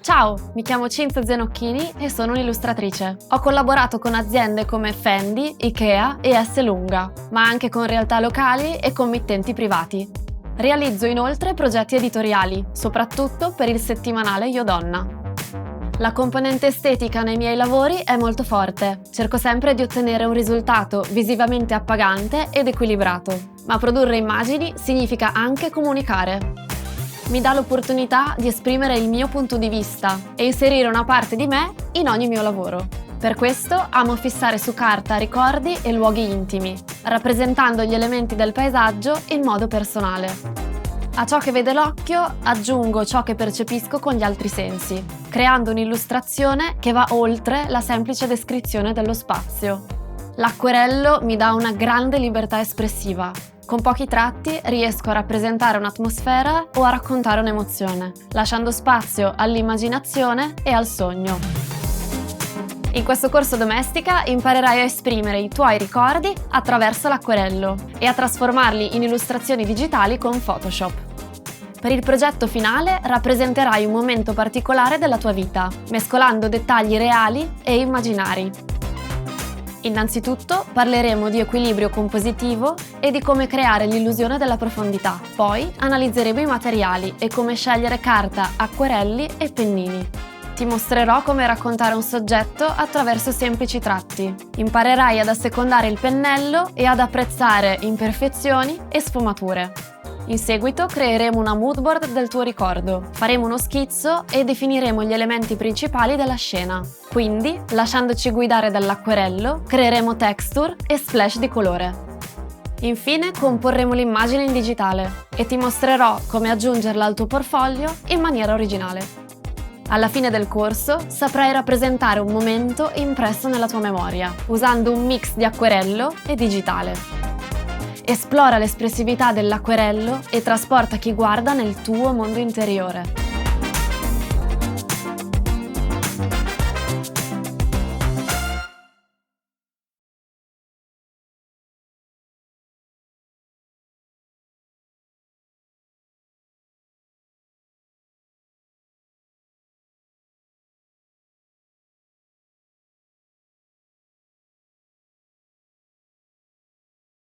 Ciao, mi chiamo Cinzia Zenocchini e sono un'illustratrice. Ho collaborato con aziende come Fendi, Ikea e Esselunga, ma anche con realtà locali e committenti privati. Realizzo inoltre progetti editoriali, soprattutto per il settimanale Io Donna. La componente estetica nei miei lavori è molto forte. Cerco sempre di ottenere un risultato visivamente appagante ed equilibrato, ma produrre immagini significa anche comunicare. Mi dà l'opportunità di esprimere il mio punto di vista e inserire una parte di me in ogni mio lavoro. Per questo amo fissare su carta ricordi e luoghi intimi, rappresentando gli elementi del paesaggio in modo personale. A ciò che vede l'occhio aggiungo ciò che percepisco con gli altri sensi, creando un'illustrazione che va oltre la semplice descrizione dello spazio. L'acquerello mi dà una grande libertà espressiva. Con pochi tratti riesco a rappresentare un'atmosfera o a raccontare un'emozione, lasciando spazio all'immaginazione e al sogno. In questo corso Domestica imparerai a esprimere i tuoi ricordi attraverso l'acquerello e a trasformarli in illustrazioni digitali con Photoshop. Per il progetto finale rappresenterai un momento particolare della tua vita, mescolando dettagli reali e immaginari. Innanzitutto parleremo di equilibrio compositivo e di come creare l'illusione della profondità. Poi analizzeremo i materiali e come scegliere carta, acquerelli e pennini. Ti mostrerò come raccontare un soggetto attraverso semplici tratti. Imparerai ad assecondare il pennello e ad apprezzare imperfezioni e sfumature. In seguito creeremo una mood board del tuo ricordo, faremo uno schizzo e definiremo gli elementi principali della scena. Quindi, lasciandoci guidare dall'acquerello, creeremo texture e splash di colore. Infine, comporremo l'immagine in digitale e ti mostrerò come aggiungerla al tuo portfolio in maniera originale. Alla fine del corso saprai rappresentare un momento impresso nella tua memoria, usando un mix di acquerello e digitale. Esplora l'espressività dell'acquerello e trasporta chi guarda nel tuo mondo interiore.